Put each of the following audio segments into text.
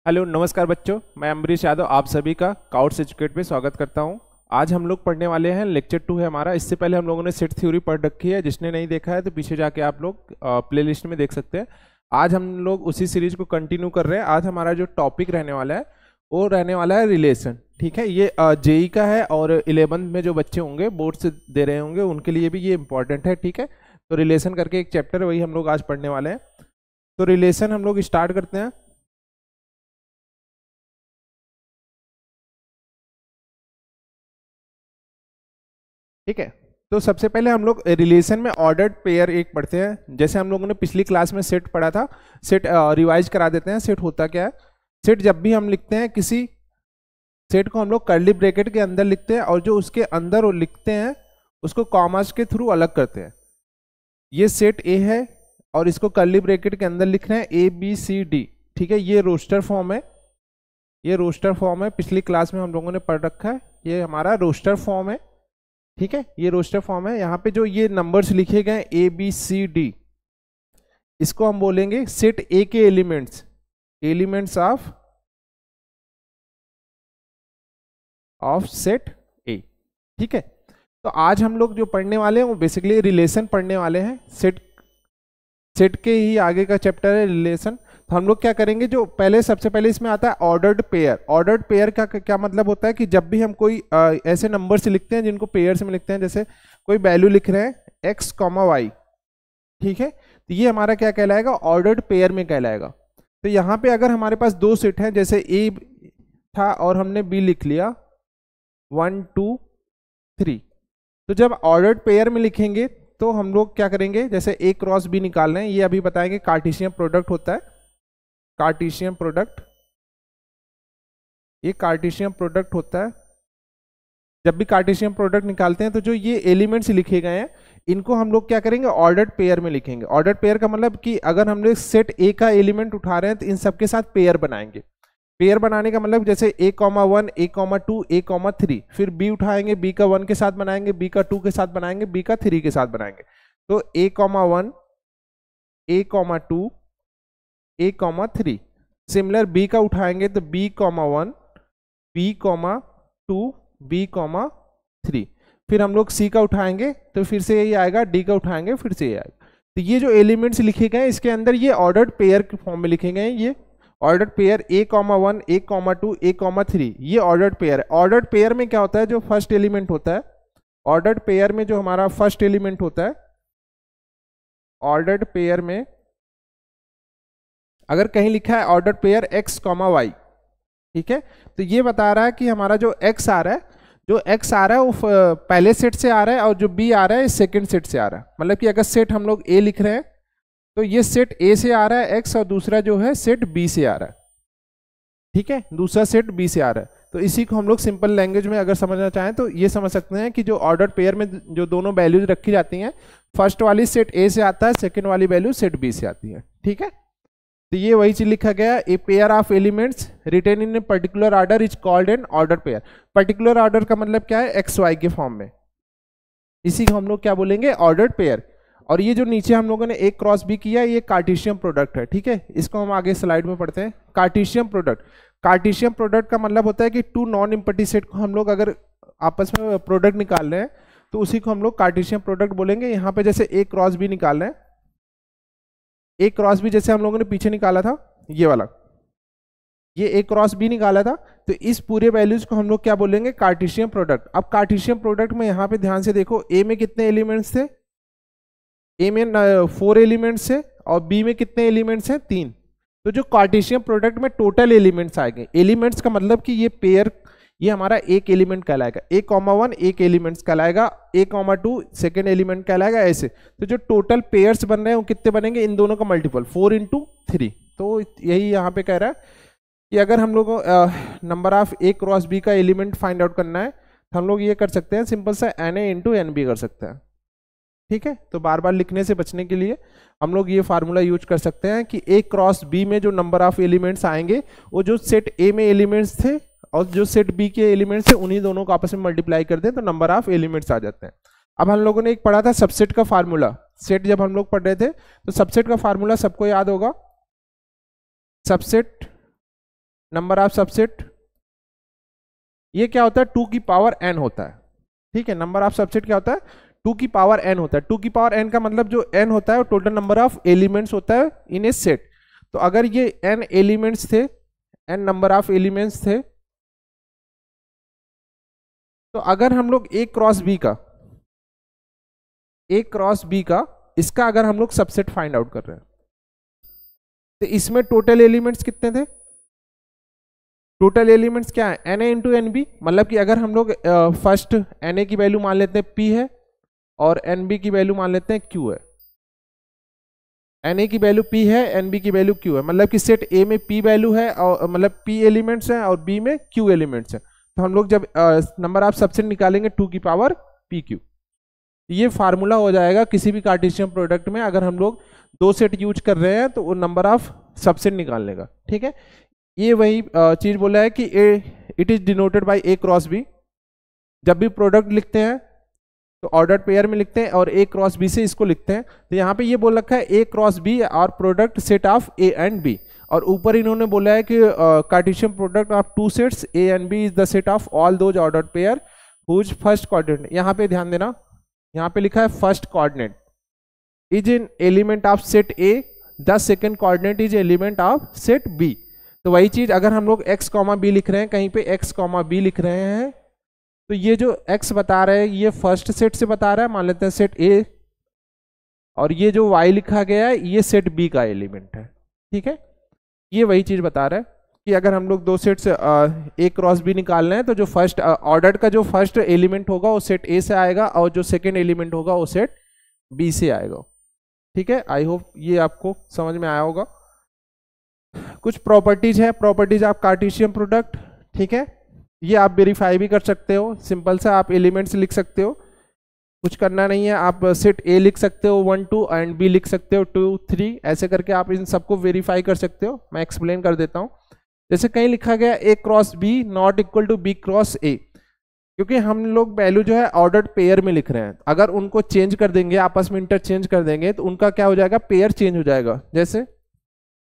Hello नमस्कार बच्चों, मैं अम्बरीश यादव आप सभी का काउट्स एजुकेट पे स्वागत करता हूं। आज हम लोग पढ़ने वाले हैं लेक्चर 2 है हमारा। इससे पहले हम लोगों ने सेट थ्योरी पढ़ रखी है, जिसने नहीं देखा है तो पीछे जाके आप लोग प्लेलिस्ट में देख सकते हैं। आज हम लोग उसी सीरीज को कंटिन्यू कर रहे हैं। आज हमारा जो टॉपिक रहने वाला है वो रहने वाला है रिलेशन। ठीक है, ये जेई का है और 11th में जो बच्चे होंगे बोर्ड से दे रहे होंगे उनके लिए भी ये इंपॉर्टेंट है। ठीक है, तो रिलेशन करके एक चैप्टर है, वही हम लोग आज पढ़ने वाले हैं। तो रिलेशन हम लोग स्टार्ट करते हैं। ठीक है, तो सबसे पहले हम लोग रिलेशन में ऑर्डर्ड पेयर एक पढ़ते हैं। जैसे हम लोगों ने पिछली क्लास में सेट पढ़ा था, सेट रिवाइज करा देते हैं। सेट होता क्या है? सेट जब भी हम लिखते हैं किसी सेट को हम लोग कर्ली ब्रैकेट के अंदर लिखते हैं और जो उसके अंदर वो लिखते हैं उसको कॉमास के थ्रू अलग करते हैं। ये सेट ए है और इसको कर्ली ब्रैकेट के अंदर लिख रहे हैं ABCD। ठीक है, ये रोस्टर फॉर्म है, ये रोस्टर फॉर्म है। पिछली क्लास में हम लोगों ने पढ़ रखा है, ये हमारा रोस्टर फॉर्म है। ठीक है, ये रोस्टर फॉर्म है। यहाँ पे जो ये नंबर्स लिखे गए ABCD, इसको हम बोलेंगे सेट ए के एलिमेंट्स, एलिमेंट्स ऑफ सेट ए। ठीक है, तो आज हम लोग जो पढ़ने वाले हैं वो बेसिकली रिलेशन पढ़ने वाले हैं। सेट के ही आगे का चैप्टर है रिलेशन। तो हम लोग क्या करेंगे, जो पहले सबसे पहले इसमें आता है ऑर्डर्ड पेयर। ऑर्डर्ड पेयर का क्या मतलब होता है कि जब भी हम कोई ऐसे नंबर से लिखते हैं जिनको पेयर्स में लिखते हैं, जैसे कोई वैल्यू लिख रहे हैं x, y। ठीक है, तो ये हमारा क्या कहलाएगा? ऑर्डर्ड पेयर में कहलाएगा। तो यहाँ पे अगर हमारे पास दो सेट हैं, जैसे ए था और हमने बी लिख लिया 1 2 3, तो जब ऑर्डर्ड पेयर में लिखेंगे तो हम लोग क्या करेंगे, जैसे ए क्रॉस बी निकाल रहे हैं, ये अभी बताएंगे कार्टेशियन प्रोडक्ट होता है। कार्टेशियन प्रोडक्ट, ये कार्टेशियन प्रोडक्ट होता है। जब भी कार्टेशियन प्रोडक्ट निकालते हैं तो जो ये एलिमेंट्स लिखे गए हैं इनको हम लोग क्या करेंगे, ऑर्डर्ड पेयर में लिखेंगे। ऑर्डर्ड पेयर का मतलब कि अगर हम लोग सेट ए का एलिमेंट उठा रहे हैं तो इन सबके साथ पेयर बनाएंगे। पेयर बनाने का मतलब जैसे A,1, A,2, A,3, फिर B उठाएंगे, B का 1 के साथ बनाएंगे, B का 2 के साथ बनाएंगे, B का 3 के साथ बनाएंगे। तो A,1, A,2, A,3। Similar B का उठाएंगे तो B,1, B,2, B,3। फिर हम लोग C का उठाएंगे तो फिर से यही आएगा, D का उठाएंगे फिर से ये आएगा। तो ये जो एलिमेंट्स लिखे गए इसके अंदर ये ऑर्डर्ड पेयर के फॉर्म में लिखे गए हैं। ये ordered pair A,1, A,2, A,3, ये ऑर्डर्ड पेयर है। ऑर्डर्ड पेयर में क्या होता है, जो फर्स्ट एलिमेंट होता है, ऑर्डर्ड पेयर में जो हमारा फर्स्ट एलिमेंट होता है, ऑर्डर्ड पेयर में अगर कहीं लिखा है ऑर्डर्ड पेयर X, Y, ठीक है, तो ये बता रहा है कि हमारा जो X आ रहा है, जो X आ रहा है वो पहले सेट से आ रहा है और जो B आ रहा है सेकंड सेट से आ रहा है। मतलब कि अगर सेट हम लोग A लिख रहे हैं तो ये सेट A से आ रहा है X और दूसरा जो है सेट B से आ रहा है। ठीक है, दूसरा सेट B से आ रहा है। तो इसी को हम लोग सिंपल लैंग्वेज में अगर समझना चाहें तो ये समझ सकते हैं कि जो ऑर्डर पेयर में जो दोनों वैल्यूज रखी जाती हैं, फर्स्ट वाली सेट A से आता है, सेकंड वाली वैल्यू सेट B से आती है। ठीक है, तो ये वही चीज लिखा गया, a pair of elements written in a particular order is called an order pair. Particular order का मतलब क्या है, एक्स वाई के फॉर्म में, इसी को हम लोग क्या बोलेंगे, ऑर्डर्ड पेयर। और ये जो नीचे हम लोगों ने एक क्रॉस भी किया, ये कार्टेशियन प्रोडक्ट है। ठीक है, इसको हम आगे स्लाइड में पढ़ते हैं। कार्टेशियन प्रोडक्ट, कार्टेशियन प्रोडक्ट का मतलब होता है कि टू नॉन एम्प्टी सेट को हम लोग अगर आपस में प्रोडक्ट निकाल रहे हैं तो उसी को हम लोग कार्टेशियन प्रोडक्ट बोलेंगे। यहाँ पे जैसे एक क्रॉस भी निकाल रहे हैं, एक क्रॉस भी जैसे हम लोगों ने पीछे निकाला था, ये वाला, ये एक क्रॉस भी निकाला था, तो इस पूरे वैल्यूज को हम लोग क्या बोलेंगे, कार्टेशियन प्रोडक्ट। अब कार्टेशियन प्रोडक्ट में यहाँ पे ध्यान से देखो, ए में कितने एलिमेंट्स थे, ए में 4 एलिमेंट्स थे और बी में कितने एलिमेंट्स हैं, 3। तो जो कार्टेशियन प्रोडक्ट में टोटल एलिमेंट्स आएंगे, एलिमेंट्स का मतलब कि ये पेयर, ये हमारा एक एलिमेंट कहलाएगा, A,1 एक एलिमेंट्स कहलाएगा, A,2 सेकेंड एलिमेंट कहलाएगा, ऐसे। तो जो टोटल पेयर्स बन रहे हैं वो कितने बनेंगे, इन दोनों का मल्टीपल 4 × 3। तो यही यहाँ पे कह रहा है कि अगर हम लोग number of A cross B का एलिमेंट फाइंड आउट करना है तो हम लोग ये कर सकते हैं, सिंपल सा Na × NB कर सकते हैं। ठीक है, तो बार बार लिखने से बचने के लिए हम लोग ये फार्मूला यूज कर सकते हैं कि A क्रॉस B में जो नंबर ऑफ एलिमेंट्स आएंगे वो जो सेट A में एलिमेंट्स थे और जो सेट B के एलिमेंट्स थे उन्हीं दोनों को आपस में मल्टीप्लाई कर दें तो नंबर ऑफ एलिमेंट्स आ जाते हैं। अब हम लोगों ने एक पढ़ा था सबसेट का फार्मूला, सेट जब हम लोग पढ़ रहे थे तो सबसेट का फार्मूला सबको याद होगा, सबसेट नंबर ऑफ सबसेट, ये क्या होता है, 2 की पावर n होता है। ठीक है, नंबर ऑफ सबसेट क्या होता है, 2 की पावर n होता है। 2 की पावर n का मतलब जो n होता है वो टोटल नंबर ऑफ एलिमेंट्स होता है इन ए सेट। तो अगर ये n एलिमेंट्स थे, n नंबर ऑफ एलिमेंट्स थे, तो अगर हम लोग a क्रॉस b का इसका अगर हम लोग सबसेट फाइंड आउट कर रहे हैं, तो इसमें टोटल एलिमेंट्स कितने थे, टोटल एलिमेंट्स क्या है, Na इंटू एन बी। मतलब कि अगर हम लोग फर्स्ट Na की वैल्यू मान लेते हैं P है और Nb की वैल्यू मान लेते हैं Q है। Na की वैल्यू P है, Nb की वैल्यू Q है। मतलब कि सेट A में P वैल्यू है और मतलब P एलिमेंट्स हैं और B में Q एलिमेंट्स हैं। तो हम लोग जब नंबर ऑफ सबसेट निकालेंगे 2 की पावर PQ, ये फार्मूला हो जाएगा किसी भी कार्टेशियन प्रोडक्ट में अगर हम लोग 2 सेट यूज कर रहे हैं तो वो नंबर ऑफ सबसेट निकालने का। ठीक है, ये वही चीज बोला है कि it is denoted bye A cross B। जब भी प्रोडक्ट लिखते हैं तो ऑर्डर्ड पेयर में लिखते हैं और A क्रॉस B से इसको लिखते हैं। तो यहाँ पे ये बोल रखा है A क्रॉस B और product set of A and B, और ऊपर इन्होंने बोला है कि Cartesian product of 2 sets A and B is the set of all those ordered pair whose first coordinate. यहाँ पे ध्यान देना, यहाँ पे लिखा है first coordinate is an element of set A, the second coordinate is element of set B। तो वही चीज अगर हम लोग x कॉमा बी लिख रहे हैं, कहीं पे x कॉमा बी लिख रहे हैं, तो ये जो x बता रहा है ये फर्स्ट सेट से बता रहा है, मान लेते हैं सेट A, और ये जो y लिखा गया है ये सेट B का एलिमेंट है। ठीक है, ये वही चीज बता रहा है कि अगर हम लोग 2 सेट से A क्रॉस B निकाल रहे हैं तो जो फर्स्ट ऑर्डर का जो फर्स्ट एलिमेंट होगा वो सेट A से आएगा और जो सेकेंड एलिमेंट होगा वो सेट B से आएगा। ठीक है, आई होप ये आपको समझ में आया होगा। कुछ प्रॉपर्टीज है, प्रॉपर्टीज ऑफ कार्टेशियन प्रोडक्ट। ठीक है, ये आप वेरीफाई भी कर सकते हो, सिंपल सा आप एलिमेंट्स लिख सकते हो, कुछ करना नहीं है। आप सेट A लिख सकते हो 1 2 एंड B लिख सकते हो 2 3, ऐसे करके आप इन सबको वेरीफाई कर सकते हो। मैं एक्सप्लेन कर देता हूँ। जैसे कहीं लिखा गया A cross B not equal to B cross A, क्योंकि हम लोग वैल्यू जो है ऑर्डर्ड पेयर में लिख रहे हैं, अगर उनको चेंज कर देंगे, आपस में इंटरचेंज कर देंगे तो उनका क्या हो जाएगा, पेयर चेंज हो जाएगा। जैसे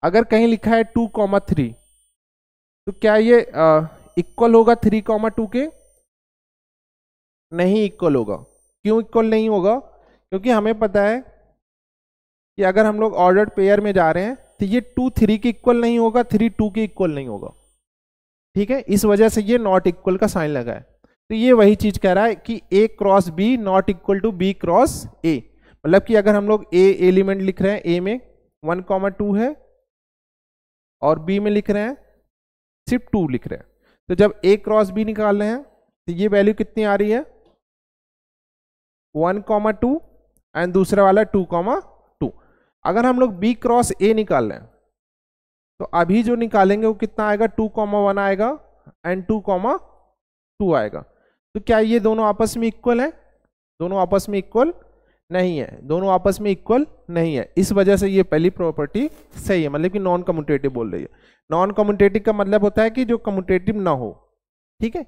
अगर कहीं लिखा है 2,3, तो क्या ये इक्वल होगा 3,2 के, नहीं इक्वल होगा। क्यों इक्वल नहीं होगा, क्योंकि हमें पता है कि अगर हम लोग ऑर्डर्ड पेयर में जा रहे हैं तो ये 2 3 के इक्वल नहीं होगा, 3 2 के इक्वल नहीं होगा। ठीक है, इस वजह से ये नॉट इक्वल का साइन लगा है। तो ये वही चीज कह रहा है कि A cross B not equal to B cross A। मतलब कि अगर हम लोग A एलिमेंट लिख रहे हैं, A में 1,2 है और B में लिख रहे हैं सिर्फ 2 लिख रहे हैं, तो जब A क्रॉस B निकाल रहे हैं तो ये वैल्यू कितनी आ रही है, 1,2 एंड दूसरा वाला 2,2। अगर हम लोग B क्रॉस A निकाल रहे हैं तो अभी जो निकालेंगे वो कितना आएगा, 2,1 आएगा एंड 2,2 आएगा। तो क्या ये दोनों आपस में इक्वल है, दोनों आपस में इक्वल नहीं है, दोनों आपस में इक्वल नहीं है। इस वजह से ये पहली प्रॉपर्टी सही है, मतलब कि नॉन कम्यूटेटिव बोल रही है। नॉन कम्यूटेटिव का मतलब होता है कि जो कम्यूटेटिव ना हो। ठीक है,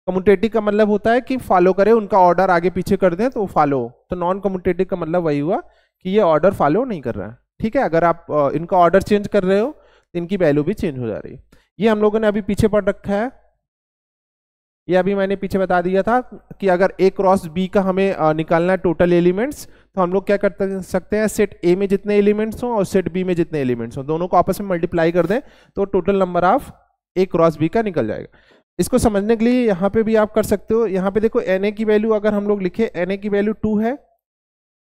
कम्यूटेटिव का मतलब होता है कि फॉलो करे, उनका ऑर्डर आगे पीछे कर दें तो फॉलो हो। तो नॉन कम्यूटेटिव का मतलब वही हुआ कि ये ऑर्डर फॉलो नहीं कर रहा है। ठीक है, अगर आप इनका ऑर्डर चेंज कर रहे हो तो इनकी वैल्यू भी चेंज हो जा रही है। ये हम लोगों ने अभी पीछे पढ़ रखा है, ये अभी मैंने पीछे बता दिया था कि अगर A क्रॉस B का हमें निकालना है टोटल एलिमेंट्स, तो हम लोग क्या कर सकते हैं, सेट A में जितने एलिमेंट्स हों और सेट B में जितने एलिमेंट्स हों दोनों को आपस में मल्टीप्लाई कर दें तो total number of A cross B का निकल जाएगा। इसको समझने के लिए यहाँ पे भी आप कर सकते हो। यहाँ पे देखो Na की वैल्यू अगर हम लोग लिखे, Na की वैल्यू 2 है,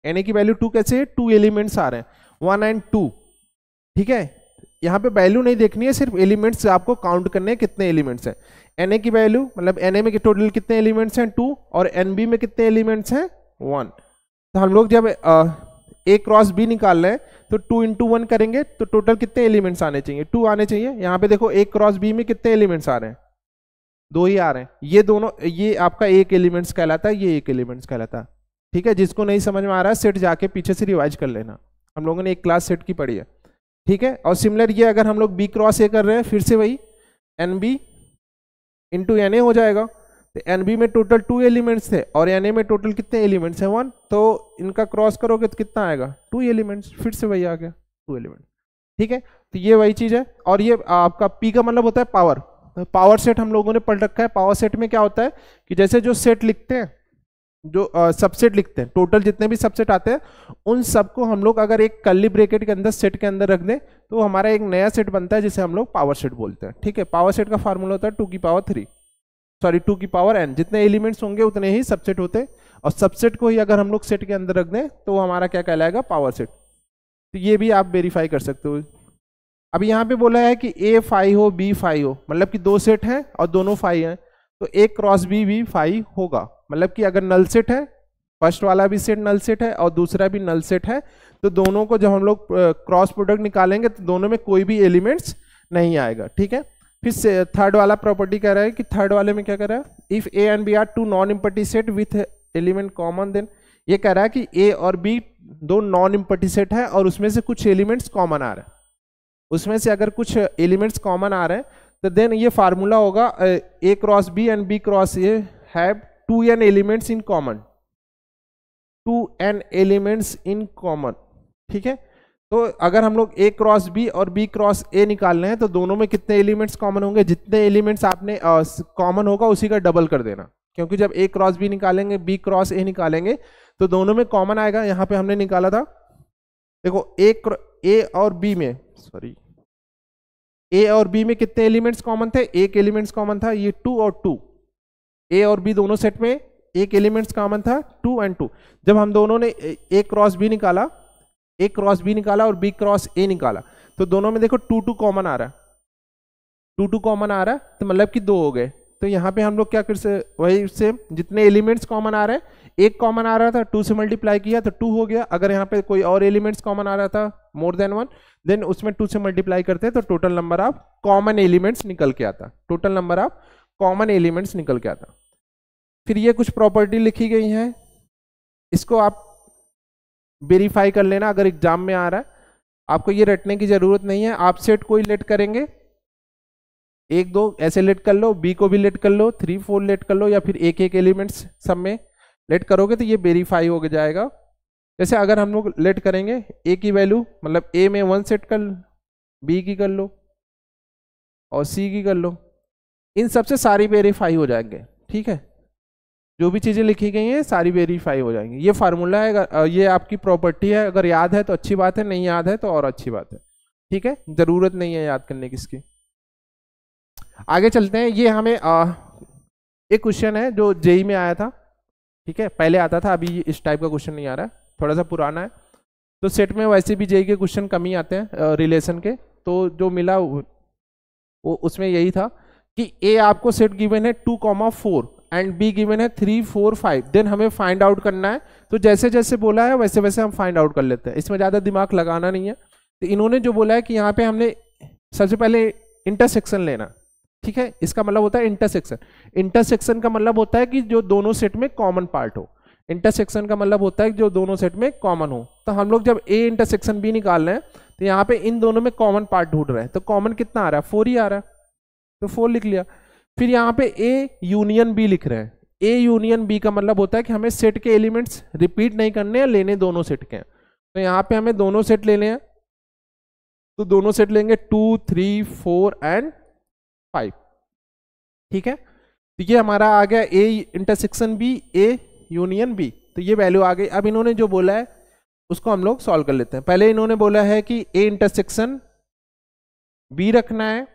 Na की वैल्यू 2 कैसे है, 2 एलिमेंट्स आ रहे हैं 1 एंड 2। ठीक है, यहाँ पे वैल्यू नहीं देखनी है, सिर्फ एलिमेंट्स आपको काउंट करने हैं कितने एलिमेंट्स हैं। Na की वैल्यू मतलब Na में टोटल कितने एलिमेंट्स हैं 2 और Nb में कितने एलिमेंट्स हैं 1। तो हम लोग जब A क्रॉस B निकाल रहे हैं तो 2 इंटू 1 करेंगे तो टोटल कितने एलिमेंट्स आने चाहिए, 2 आने चाहिए। यहाँ पे देखो A क्रॉस B में कितने एलिमेंट्स आ रहे हैं, 2 ही आ रहे हैं। ये दोनों, ये आपका एक एलिमेंट्स कहलाता है, ये एक एलिमेंट्स कहलाता है। ठीक है, जिसको नहीं समझ में आ रहा है सेट जाके पीछे से रिवाइज कर लेना, हम लोगों ने एक क्लास सेट की पढ़ी है। ठीक है, और सिमिलर ये अगर हम लोग B क्रॉस A कर रहे हैं, फिर से वही NB इंटू Na हो जाएगा। तो NB में टोटल 2 एलिमेंट्स थे और Na में टोटल कितने एलिमेंट्स हैं 1, तो इनका क्रॉस करोगे तो कितना आएगा 2 एलिमेंट्स, फिर से वही आ गया 2 एलिमेंट्स। ठीक है, तो ये वही चीज है। और ये आपका पी का मतलब होता है पावर। पावर सेट हम लोगों ने पढ़ रखा है। पावर सेट में क्या होता है कि जैसे जो सेट लिखते हैं, जो सबसेट लिखते हैं, टोटल जितने भी सबसेट आते हैं उन सबको हम लोग अगर एक कर्ली ब्रैकेट के अंदर सेट के अंदर रख दें तो हमारा एक नया सेट बनता है जिसे हम लोग पावर सेट बोलते हैं। ठीक है, पावर सेट का फार्मूला होता है 2 की पावर 3, सॉरी 2 की पावर n। जितने एलिमेंट्स होंगे उतने ही सबसेट होते हैं, और सबसेट को ही अगर हम लोग सेट के अंदर रख दें तो हमारा क्या कहलाएगा, पावर सेट। तो ये भी आप वेरीफाई कर सकते हो। अब यहाँ पे बोला है कि A 5 हो B 5 हो, मतलब कि दो सेट हैं और दोनों 5 हैं, तो A क्रॉस B भी 5 होगा। मतलब कि अगर नल सेट है, फर्स्ट वाला भी सेट नल सेट है और दूसरा भी नल सेट है, तो दोनों को जब हम लोग क्रॉस प्रोडक्ट निकालेंगे तो दोनों में कोई भी एलिमेंट्स नहीं आएगा। ठीक है, फिर से थर्ड वाला प्रॉपर्टी कह रहा है कि थर्ड वाले में क्या कह रहा है, if A and B are two non empty set with element common, then ये कह रहा है कि A और B दो नॉन इम्पटी सेट है और उसमें से कुछ एलिमेंट्स कॉमन आ रहे हैं। उसमें से अगर कुछ एलिमेंट्स कॉमन आ रहे हैं तो देन ये फार्मूला होगा A cross B and B cross A have 2n elements in common, 2n elements in common. ठीक है, तो अगर हम लोग A क्रॉस B और B क्रॉस A निकाल रहे हैं तो दोनों में कितने एलिमेंट्स कॉमन होंगे, जितने एलिमेंट्स आपने कॉमन होगा उसी का डबल कर देना, क्योंकि जब A क्रॉस B निकालेंगे, B क्रॉस A निकालेंगे तो दोनों में कॉमन आएगा। यहाँ पे हमने निकाला था, देखो A और B में, सॉरी A और B में कितने एलिमेंट्स कॉमन थे, एक एलिमेंट्स कॉमन था, ये 2 और 2। A और B दोनों सेट में एक एलिमेंट्स कॉमन था 2 एंड 2। जब हम दोनों ने A क्रॉस B निकाला, A क्रॉस B निकाला और B क्रॉस A निकाला, तो दोनों में देखो 2 2 कॉमन आ रहा है, 2 2 कॉमन आ रहा है, तो मतलब कि 2 हो गए। तो यहाँ पे हम लोग क्या कर सकते, वही से जितने एलिमेंट्स कॉमन आ रहे हैं, एक कॉमन आ रहा था 2 से मल्टीप्लाई किया तो 2 हो गया। अगर यहाँ पे कोई और एलिमेंट्स कॉमन आ रहा था मोर देन 1, देन उसमें 2 से मल्टीप्लाई करते तो total number of common elements निकल के आता, total number of common elements निकल के आता। फिर ये कुछ प्रॉपर्टी लिखी गई है, इसको आप वेरीफाई कर लेना अगर एग्जाम में आ रहा है। आपको ये रटने की जरूरत नहीं है। आप सेट कोई लेट करेंगे, 1 2 ऐसे लेट कर लो, B को भी लेट कर लो, 3 4 लेट कर लो, या फिर एक एक एलिमेंट्स सब में लेट करोगे तो ये वेरीफाई हो जाएगा। जैसे अगर हम लोग लेट करेंगे A की वैल्यू, मतलब A में 1 सेट कर, B की कर लो और C की कर लो, इन सबसे सारी वेरीफाई हो जाएंगे। ठीक है, जो भी चीज़ें लिखी गई हैं सारी वेरीफाई हो जाएंगी। ये फार्मूला है, ये आपकी प्रॉपर्टी है, अगर याद है तो अच्छी बात है, नहीं याद है तो और अच्छी बात है। ठीक है, जरूरत नहीं है याद करने की इसकी। आगे चलते हैं। ये हमें एक क्वेश्चन है जो जेई में आया था। ठीक है, पहले आता था, अभी इस टाइप का क्वेश्चन नहीं आ रहा है, थोड़ा सा पुराना है। तो सेट में वैसे भी जेई के क्वेश्चन कम ही आते हैं रिलेशन के, तो जो मिला वो उसमें यही था कि A आपको सेट गिवन है 2,4 एंड B गिवन है 3 4 5, देन हमें फाइंड आउट करना है। तो जैसे जैसे बोला है वैसे वैसे हम फाइंड आउट कर लेते हैं, इसमें ज़्यादा दिमाग लगाना नहीं है। तो इन्होंने जो बोला है कि यहाँ पे हमने सबसे पहले इंटरसेक्शन लेना। ठीक है, इसका मतलब होता है इंटरसेक्शन। इंटरसेक्शन का मतलब होता है कि जो दोनों सेट में कॉमन पार्ट हो। इंटरसेक्शन का मतलब होता है कि जो दोनों सेट में कॉमन हो। तो हम लोग जब A इंटरसेक्शन B निकाल रहे हैं तो यहाँ पे इन दोनों में कॉमन पार्ट ढूंढ रहे हैं, तो कॉमन कितना आ रहा है, 4 ही आ रहा है, तो 4 लिख लिया। फिर यहाँ पे A यूनियन B लिख रहे हैं। A यूनियन B का मतलब होता है कि हमें सेट के एलिमेंट्स रिपीट नहीं करने हैं, लेने दोनों सेट के हैं। तो यहाँ पे हमें दोनों सेट लेने हैं, तो दोनों सेट लेंगे 2 3 4 एंड 5। ठीक है, तो ये हमारा आ गया A intersection B, A union B, तो ये वैल्यू आ गई। अब इन्होंने जो बोला है उसको हम लोग सॉल्व कर लेते हैं। पहले इन्होंने बोला है कि A इंटरसेक्शन B रखना है,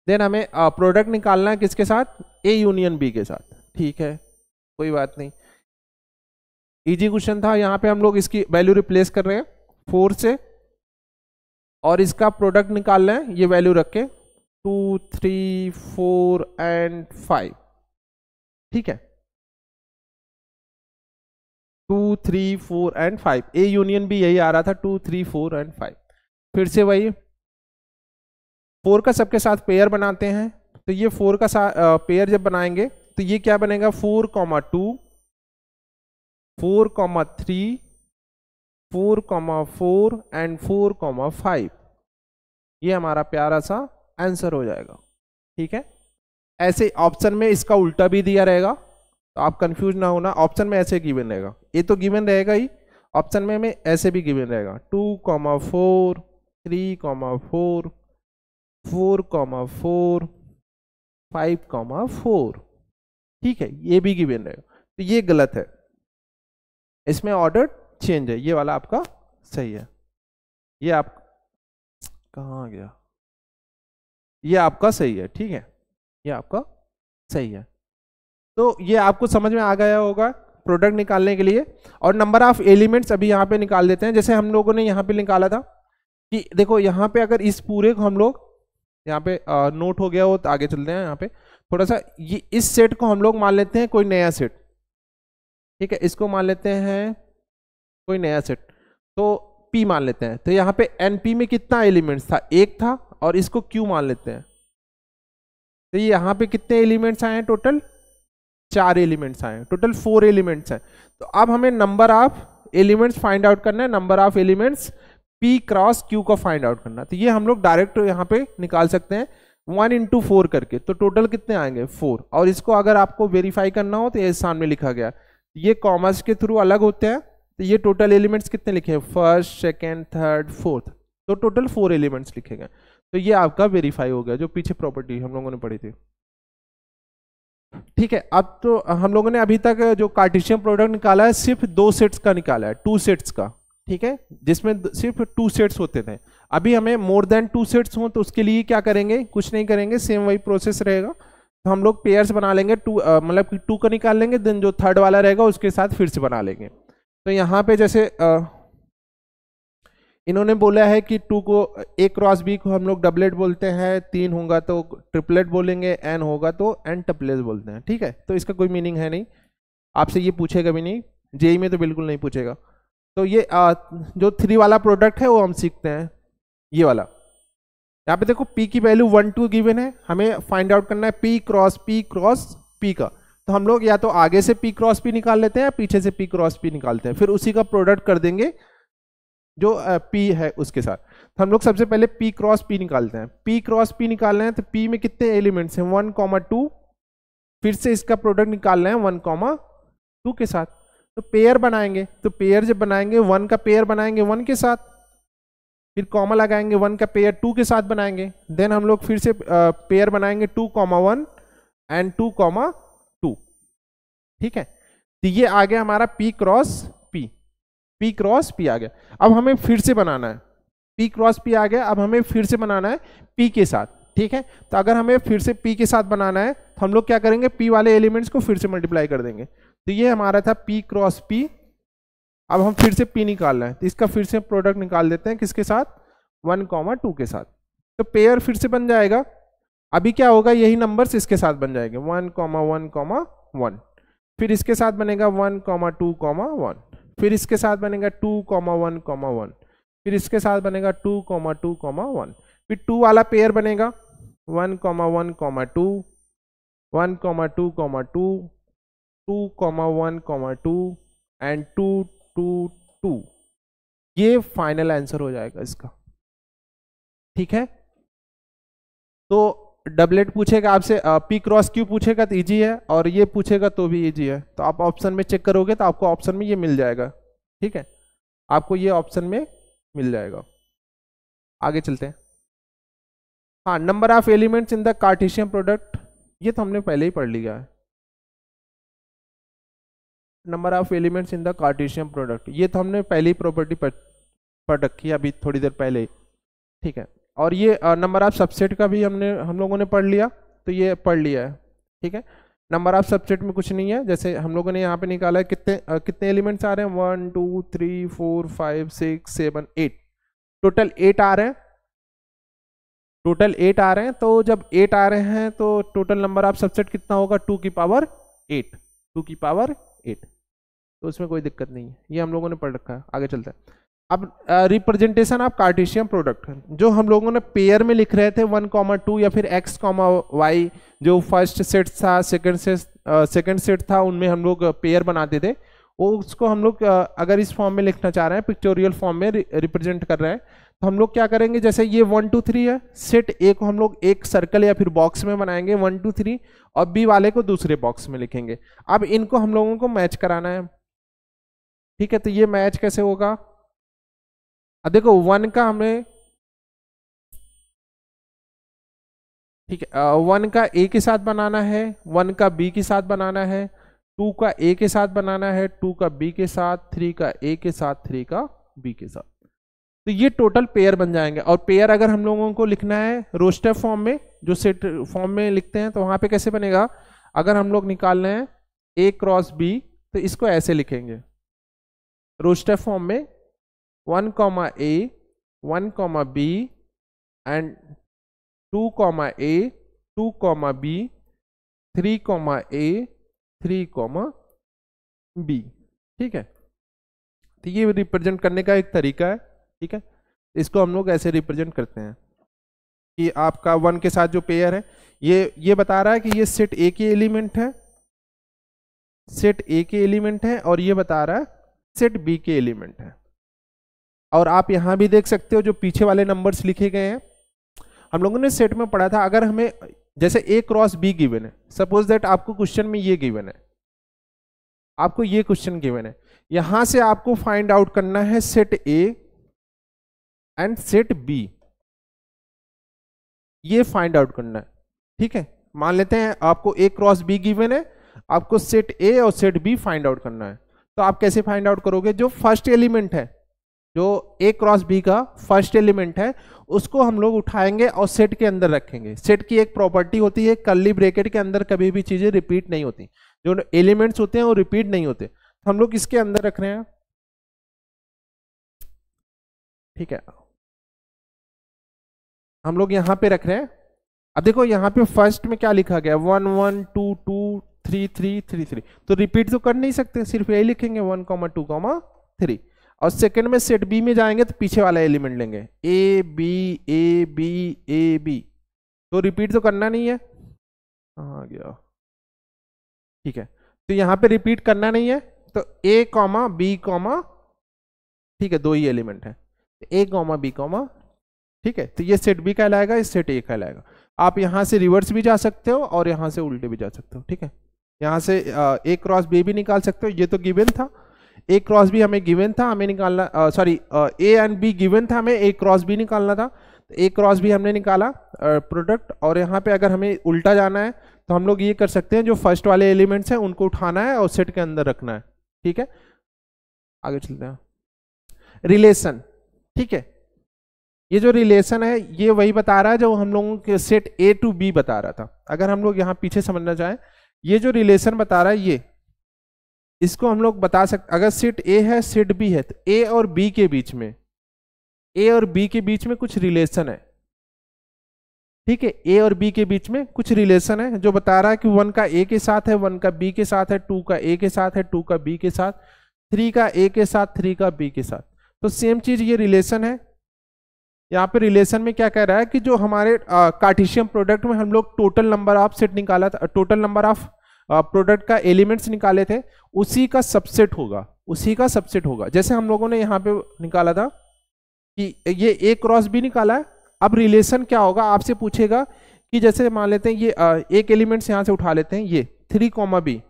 देन हमें प्रोडक्ट निकालना है किसके साथ, A यूनियन B के साथ। ठीक है, कोई बात नहीं, इजी क्वेश्चन था। यहाँ पे हम लोग इसकी वैल्यू रिप्लेस कर रहे हैं 4 से, और इसका प्रोडक्ट निकालना है, ये वैल्यू रख के 2 3 4 एंड 5। ठीक है, 2 3 4 एंड 5, A यूनियन B यही आ रहा था, 2 3 4 एंड 5। फिर से वही 4 का सबके साथ पेयर बनाते हैं। तो ये 4 का पेयर जब बनाएंगे तो ये क्या बनेगा, 4 2 4 3 4 4 एंड 4 5। ये हमारा प्यारा सा आंसर हो जाएगा। ठीक है, ऐसे ऑप्शन में इसका उल्टा भी दिया रहेगा, तो आप कंफ्यूज ना होना। ऑप्शन में ऐसे गिवन रहेगा, ये तो गिवन रहेगा ही, ऑप्शन में ऐसे भी गिवन रहेगा 2 4 3,4, 4,4, 5,4। ठीक है, ये भी गिवन रहेगा, तो ये गलत है, इसमें ऑर्डर चेंज है। ये वाला आपका सही है। ये आप कहाँ गया, ये आपका सही है। ठीक है, ये आपका सही है। तो ये आपको समझ में आ गया होगा प्रोडक्ट निकालने के लिए। और नंबर ऑफ एलिमेंट्स अभी यहाँ पे निकाल देते हैं। जैसे हम लोगों ने यहाँ पे निकाला था कि देखो यहाँ पे अगर इस पूरे को हम लोग यहाँ पे नोट हो गया हो तो आगे चलते हैं। यहाँ पे थोड़ा सा ये इस सेट को हम लोग मान लेते हैं कोई नया सेट। ठीक है, इसको मान लेते हैं कोई नया सेट, तो P मान लेते हैं। तो यहाँ पे NP में कितना एलिमेंट्स था, एक था, और इसको Q मान लेते हैं। तो ये यहाँ पे कितने एलिमेंट्स आए हैं, टोटल 4 एलिमेंट्स आए हैं, टोटल 4 एलिमेंट्स हैं। तो अब हमें number of elements find out करना है, number of elements P cross Q को फाइंड आउट करना है। तो ये हम लोग डायरेक्ट यहाँ पे निकाल सकते हैं 1 into 4 करके। तो टोटल कितने आएंगे, 4। और इसको अगर आपको वेरीफाई करना हो तो ये सामने लिखा गया, ये कॉमर्स के थ्रू अलग होते हैं। तो ये टोटल एलिमेंट्स कितने लिखे हैं, फर्स्ट, सेकेंड, थर्ड, फोर्थ, तो टोटल 4 एलिमेंट्स लिखे गए। तो ये आपका वेरीफाई हो गया, जो पीछे प्रॉपर्टी हम लोगों ने पढ़ी थी। ठीक है, अब तो हम लोगों ने अभी तक जो कार्टेशियन प्रोडक्ट निकाला है सिर्फ 2 सेट्स का निकाला है, 2 सेट्स का। ठीक है, जिसमें सिर्फ 2 सेट्स होते थे। अभी हमें मोर देन 2 सेट्स हो तो उसके लिए क्या करेंगे, कुछ नहीं करेंगे, सेम वही प्रोसेस रहेगा। तो हम लोग पेयर्स बना लेंगे, 2 मतलब कि 2 का निकाल लेंगे, देन जो थर्ड वाला रहेगा उसके साथ फिर से बना लेंगे। तो यहाँ पे जैसे इन्होंने बोला है कि 2 को A क्रॉस B को हम लोग डबलेट बोलते हैं, 3 होगा तो ट्रिपलेट बोलेंगे, N होगा तो N टपलेट बोलते हैं। ठीक है, तो इसका कोई मीनिंग है नहीं, आपसे ये पूछेगा भी नहीं, जेई में तो बिल्कुल नहीं पूछेगा। तो ये जो 3 वाला प्रोडक्ट है वो हम सीखते हैं, ये वाला। यहाँ पे देखो P की वैल्यू 1 2 गिवन है, हमें फाइंड आउट करना है P क्रॉस P का। तो हम लोग या तो आगे से P क्रॉस P निकाल लेते हैं या पीछे से P क्रॉस P निकालते हैं, फिर उसी का प्रोडक्ट कर देंगे जो P है उसके साथ। तो हम लोग सबसे पहले P क्रॉस P निकालते हैं। P क्रॉस P निकालना है तो P में कितने एलिमेंट्स हैं, 1, 2, फिर से इसका प्रोडक्ट निकालना है 1, 2 के साथ। तो पेयर बनाएंगे, तो पेयर जब बनाएंगे 1 का पेयर बनाएंगे 1 के साथ, फिर कॉमा लगाएंगे, 1 का पेयर 2 के साथ बनाएंगे, देन हम लोग फिर से पेयर बनाएंगे 2, 1 एंड 2, 2। ठीक है, तो ये आ गया हमारा P cross P cross P आ गया। अब हमें फिर से बनाना है, P क्रॉस P आ गया, अब हमें फिर से बनाना है P के साथ। ठीक है, तो अगर हमें फिर से P के साथ बनाना है तो हम लोग क्या करेंगे, P वाले एलिमेंट्स को फिर से मल्टीप्लाई कर देंगे। तो ये हमारा था P क्रॉस P। अब हम फिर से P निकाल रहे हैं, तो इसका फिर से प्रोडक्ट निकाल देते हैं, किसके साथ, 1, 2 के साथ। तो पेयर फिर से बन जाएगा। अभी क्या होगा, यही नंबर्स इसके साथ बन जाएंगे, 1, 1, 1, फिर इसके साथ बनेगा 1, 2, 1, फिर इसके साथ बनेगा 2, 1, 1, फिर इसके साथ बनेगा 2, 2, 1, फिर 2 वाला पेयर बनेगा 1, 1, 2, 1, 2, 2, 2, 1, 2 एंड 2, 2, 2। ये फाइनल आंसर हो जाएगा इसका। ठीक है, तो डबलेट पूछेगा आपसे, P क्रॉस Q पूछेगा तो इजी है, और ये पूछेगा तो भी इजी है। तो आप ऑप्शन में चेक करोगे तो आपको ऑप्शन में ये मिल जाएगा। ठीक है, आपको ये ऑप्शन में मिल जाएगा। आगे चलते हैं। हाँ, number of elements in the Cartesian product, ये तो हमने पहले ही पढ़ लिया है। Number of elements in the Cartesian product, ये तो हमने पहले ही प्रॉपर्टी पढ़ रखी है अभी थोड़ी देर पहले ही। ठीक है, और ये नंबर ऑफ सबसेट का भी हम लोगों ने पढ़ लिया, तो ये पढ़ लिया है। ठीक है, नंबर ऑफ सबसेट में कुछ नहीं है, जैसे हम लोगों ने यहाँ पे निकाला है कितने एलिमेंट्स आ रहे हैं, 1, 2, 3, 4, 5, 6, 7, 8, टोटल 8 आ रहे हैं, टोटल 8 आ रहे हैं। तो जब 8 आ रहे हैं तो टोटल नंबर ऑफ सबसेट कितना होगा, 2 की पावर 8, 2 की पावर 8। तो उसमें कोई दिक्कत नहीं है, ये हम लोगों ने पढ़ रखा है। आगे चलते हैं। अब रिप्रेजेंटेशन ऑफ कार्टेशियन प्रोडक्ट, जो हम लोगों ने पेयर में लिख रहे थे 1, 2 या फिर x, y, जो फर्स्ट सेट था, सेकंड सेट था, उनमें हम लोग पेयर बनाते थे, वो उसको हम लोग अगर इस फॉर्म में लिखना चाह रहे हैं, पिक्टोरियल फॉर्म में रिप्रेजेंट कर रहे हैं, तो हम लोग क्या करेंगे, जैसे ये 1, 2, 3 है, सेट A को हम लोग एक सर्कल या फिर बॉक्स में बनाएंगे 1, 2, 3, और B वाले को दूसरे बॉक्स में लिखेंगे। अब इनको हम लोगों को मैच कराना है। ठीक है, तो ये मैच कैसे होगा, अब देखो 1 का हमें ठीक है, 1 का ए के साथ बनाना है, 1 का बी के साथ बनाना है, 2 का ए के साथ बनाना है, 2 का बी के साथ, 3 का ए के साथ, 3 का बी के साथ। तो ये टोटल पेयर बन जाएंगे। और पेयर अगर हम लोगों को लिखना है रोस्टर फॉर्म में, जो सेट फॉर्म में लिखते हैं, तो वहां पे कैसे बनेगा? अगर हम लोग निकाल रहे हैं ए क्रॉस बी, तो इसको ऐसे लिखेंगे रोस्टर फॉर्म में 1 comma A, 1 comma B and 2 comma A, 2 comma B, 3 comma A, 3 comma B. ठीक है, तो ये रिप्रेजेंट करने का एक तरीका है। ठीक है, इसको हम लोग ऐसे रिप्रेजेंट करते हैं कि आपका 1 के साथ जो पेयर है, ये बता रहा है कि ये सेट ए के एलिमेंट है, सेट ए के एलिमेंट है, और ये बता रहा है सेट बी के एलिमेंट है। और आप यहां भी देख सकते हो जो पीछे वाले नंबर्स लिखे गए हैं, हम लोगों ने सेट में पढ़ा था। अगर हमें जैसे ए क्रॉस बी गिवन है, सपोज दैट आपको क्वेश्चन में ये गिवन है, आपको ये क्वेश्चन गिवन है, यहां से आपको फाइंड आउट करना है set A and set B, ये फाइंड आउट करना है। ठीक है, मान लेते हैं आपको ए क्रॉस बी गिवन है, आपको सेट ए और सेट बी फाइंड आउट करना है। तो आप कैसे फाइंड आउट करोगे? जो फर्स्ट एलिमेंट है, जो ए क्रॉस बी का फर्स्ट एलिमेंट है, उसको हम लोग उठाएंगे और सेट के अंदर रखेंगे। सेट की एक प्रॉपर्टी होती है, कर्ली ब्रैकेट के अंदर कभी भी चीजें रिपीट नहीं होती, जो एलिमेंट्स होते हैं वो रिपीट नहीं होते। तो हम लोग इसके अंदर रख रहे हैं। ठीक है, हम लोग यहां पे रख रहे हैं। अब देखो यहां पे फर्स्ट में क्या लिखा गया, 1 1 2 2 3 3 3 3, तो रिपीट तो कर नहीं सकते, सिर्फ यही लिखेंगे 1 2 3। और सेकंड में सेट बी में जाएंगे तो पीछे वाला एलिमेंट लेंगे, A B A B A B, तो रिपीट तो करना नहीं है। कहाँ गया? ठीक है, तो यहाँ पे रिपीट करना नहीं है, तो ए कॉमा बी कॉमा, ठीक है, 2 ही एलिमेंट है, ए कॉमा बी कॉमा। ठीक है, तो ये सेट बी कहलाएगा, इस सेट ए कहलाएगा। आप यहाँ से रिवर्स भी जा सकते हो और यहाँ से उल्टे भी जा सकते हो। ठीक है, यहाँ से ए क्रॉस बी भी निकाल सकते हो, ये तो गिवन था। ए क्रॉस बी हमें गिवन था, हमें निकालना, sorry A and be given था, हमें ए क्रॉस बी निकालना था, तो ए क्रॉस बी हमने निकाला प्रोडक्ट। और यहाँ पे अगर हमें उल्टा जाना है तो हम लोग ये कर सकते हैं, जो फर्स्ट वाले एलिमेंट्स हैं उनको उठाना है और सेट के अंदर रखना है। ठीक है, आगे चलते हैं। रिलेशन, ठीक है, ये जो रिलेशन है ये वही बता रहा है जो हम लोगों के सेट ए टू बी बता रहा था। अगर हम लोग यहाँ पीछे समझना चाहें, ये जो रिलेशन बता रहा है, ये इसको हम लोग बता सकते, अगर सेट ए है सेट बी है, तो ए और बी के बीच में, ए और बी के बीच में कुछ रिलेशन है। ठीक है, ए और बी के बीच में कुछ रिलेशन है जो बता रहा है कि 1 का ए के साथ है, 1 का बी के साथ है, 2 का ए के साथ है, 2 का बी के साथ, 3 का ए के साथ, 3 का बी के साथ। तो सेम चीज ये रिलेशन है। यहाँ पे रिलेशन में क्या कह रहा है कि जो हमारे कार्टेशियन प्रोडक्ट में हम लोग टोटल नंबर ऑफ सेट निकाला था, टोटल नंबर ऑफ प्रोडक्ट का एलिमेंट्स निकाले थे, उसी का सबसेट होगा, उसी का सबसेट होगा। जैसे हम लोगों ने यहाँ पे निकाला था कि ये ए क्रॉस बी निकाला है। अब रिलेशन क्या होगा, आपसे पूछेगा कि जैसे मान लेते हैं ये एक एलिमेंट्स यहाँ से उठा लेते हैं, ये 3 बी,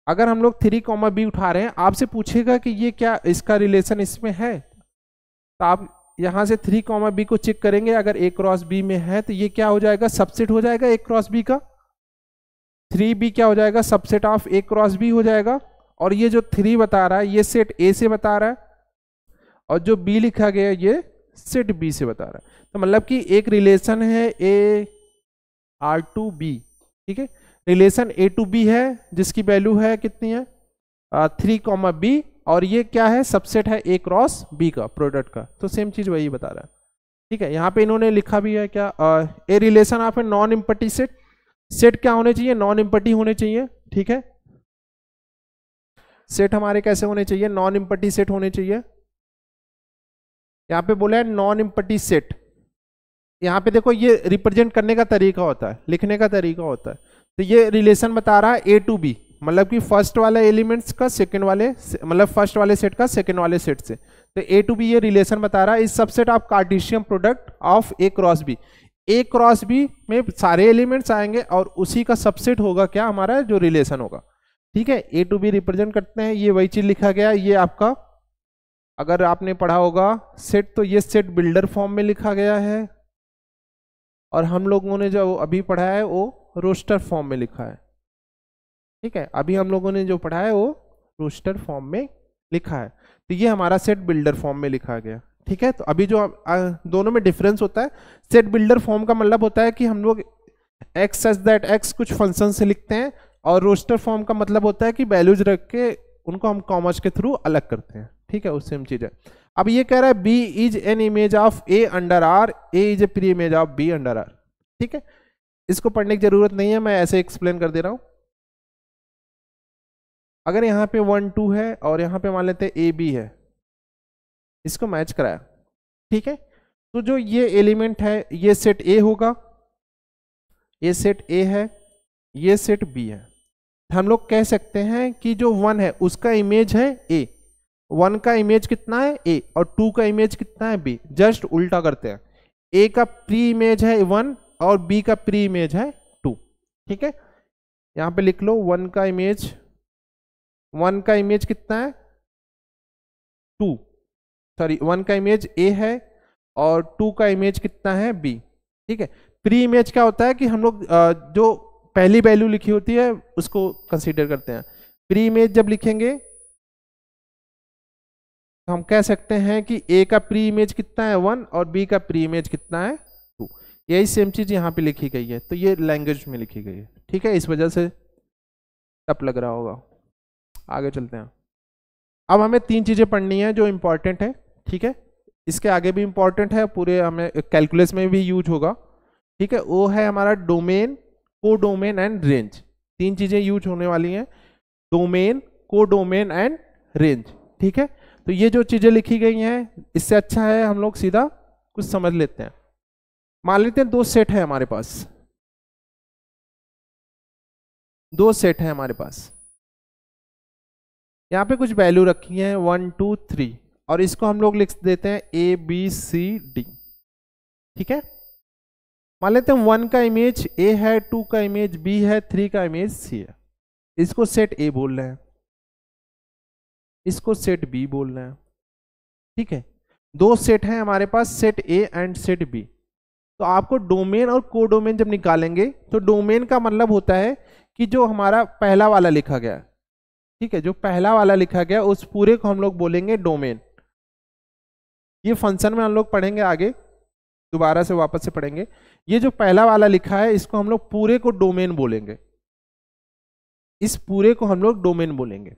अगर हम लोग 3 बी उठा रहे हैं, आपसे पूछेगा कि ये क्या इसका रिलेशन इसमें है, तो आप यहां से 3 बी को चेक करेंगे। अगर ए क्रॉस बी में है तो ये क्या हो जाएगा, सबसेट हो जाएगा ए क्रॉस बी का। 3b क्या हो जाएगा, subset of A cross B हो जाएगा। और ये जो 3 बता रहा है ये सेट ए से बता रहा है, और जो बी लिखा गया है ये सेट बी से बता रहा है। तो मतलब कि एक रिलेशन है ए आर टू बी। ठीक है, रिलेशन ए टू बी है जिसकी वैल्यू है कितनी है, 3 बी, और ये क्या है, सबसेट है ए क्रॉस बी का प्रोडक्ट का। तो सेम चीज वही बता रहा है। ठीक है, यहाँ पे इन्होंने लिखा भी है क्या, a relation of a non empty set. Set क्या होने चाहिए, नॉन इम्पटी होने चाहिए। ठीक है, सेट हमारे कैसे होने चाहिए, नॉन इम्पटी सेट होने चाहिए। यहाँ पे बोला है नॉन इम्पटी सेट। यहाँ पे देखो ये रिप्रेजेंट करने का तरीका होता है, लिखने का तरीका होता है। तो ये रिलेशन बता रहा है ए टू बी, मतलब कि फर्स्ट वाले एलिमेंट्स का सेकंड वाले, मतलब फर्स्ट वाले सेट का सेकंड वाले सेट से। तो ए टू बी ये रिलेशन बता रहा है, इस subset of cartesian product of A cross B. A cross B में सारे एलिमेंट्स आएंगे और उसी का सबसेट होगा क्या हमारा जो रिलेशन होगा। ठीक है, ए टू बी रिप्रेजेंट करते हैं, ये वही चीज लिखा गया। ये आपका अगर आपने पढ़ा होगा सेट, तो ये सेट बिल्डर फॉर्म में लिखा गया है। और हम लोगों ने जो अभी पढ़ा है वो रोस्टर फॉर्म में लिखा है। ठीक है, अभी हम लोगों ने जो पढ़ा है वो रोस्टर फॉर्म में लिखा है, तो ये हमारा सेट बिल्डर फॉर्म में लिखा गया। ठीक है, तो अभी जो दोनों में डिफरेंस होता है, सेट बिल्डर फॉर्म का मतलब होता है कि हम लोग एक्स सच दैट एक्स कुछ फंक्शन से लिखते हैं, और रोस्टर फॉर्म का मतलब होता है कि वैल्यूज रख के उनको हम कॉमर्स के थ्रू अलग करते हैं। ठीक है, वो सेम चीज है। अब ये कह रहा है B is an image of A under R, A is a pre image of B under R. ठीक है, इसको पढ़ने की जरूरत नहीं है, मैं ऐसे एक्सप्लेन कर दे रहा हूं। अगर यहाँ पे 1 2 है और यहाँ पे मान लेते हैं ए बी है, इसको मैच कराया। ठीक है, तो जो ये एलिमेंट है ये सेट ए होगा, ये सेट ए है, ये सेट बी है। हम लोग कह सकते हैं कि जो 1 है उसका इमेज है ए, 1 का इमेज कितना है ए, और 2 का इमेज कितना है बी। जस्ट उल्टा करते हैं, ए का प्री इमेज है 1 और बी का प्री इमेज है 2। ठीक है, यहाँ पे लिख लो 1 का इमेज कितना है 2, सॉरी 1 का इमेज ए है और 2 का इमेज कितना है बी। ठीक है, प्री इमेज क्या होता है कि हम लोग जो पहली वैल्यू लिखी होती है उसको कंसीडर करते हैं। प्री इमेज जब लिखेंगे तो हम कह सकते हैं कि ए का प्री इमेज कितना है 1 और बी का प्री इमेज कितना है 2। यही सेम चीज यहाँ पे लिखी गई है, तो ये लैंग्वेज में लिखी गई है। ठीक है, इस वजह से टफ लग रहा होगा। आगे चलते हैं। अब हमें 3 चीजें पढ़नी है जो इंपॉर्टेंट है। ठीक है, इसके आगे भी इंपॉर्टेंट है, पूरे हमें कैलकुलस में भी यूज होगा। ठीक है, वो है हमारा डोमेन, कोडोमेन एंड रेंज। 3 चीजें यूज होने वाली हैं, डोमेन, कोडोमेन एंड रेंज। ठीक है, तो ये जो चीजें लिखी गई हैं इससे अच्छा है हम लोग सीधा कुछ समझ लेते हैं। मान लेते हैं 2 सेट है हमारे पास, 2 सेट है हमारे पास। यहाँ पे कुछ वैल्यू रखी है 1 2 3, और इसको हम लोग लिख देते हैं ए बी सी डी। ठीक है, मान लेते हैं 1 का इमेज ए है, 2 का इमेज बी है, 3 का इमेज सी है। इसको सेट ए बोल रहे हैं, इसको सेट बी बोल रहे हैं। ठीक है, 2 सेट हैं हमारे पास, set A and set B. तो आपको डोमेन और कोडोमेन जब निकालेंगे तो डोमेन का मतलब होता है कि जो हमारा पहला वाला लिखा गया, ठीक है, जो पहला वाला लिखा गया उस पूरे को हम लोग बोलेंगे डोमेन। ये फंक्शन में हम लोग पढ़ेंगे आगे, दोबारा से वापस से पढ़ेंगे। ये जो पहला वाला लिखा है इसको हम लोग पूरे को डोमेन बोलेंगे, इस पूरे को हम लोग डोमेन बोलेंगे।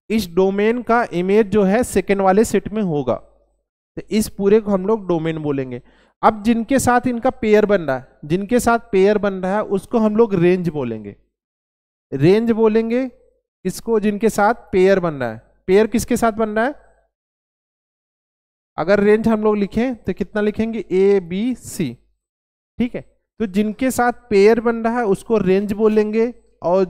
इस डोमेन का इमेज जो है सेकेंड वाले सेट में होगा, तो इस पूरे को हम लोग डोमेन बोलेंगे। अब जिनके साथ इनका पेयर बन रहा है, जिनके साथ पेयर बन रहा है उसको हम लोग रेंज बोलेंगे। रेंज बोलेंगे इसको जिनके साथ पेयर बन रहा है। पेयर किसके साथ बन रहा है? अगर रेंज हम लोग लिखें तो कितना लिखेंगे? A B C. ठीक है, तो जिनके साथ पेयर बन रहा है उसको रेंज बोलेंगे, और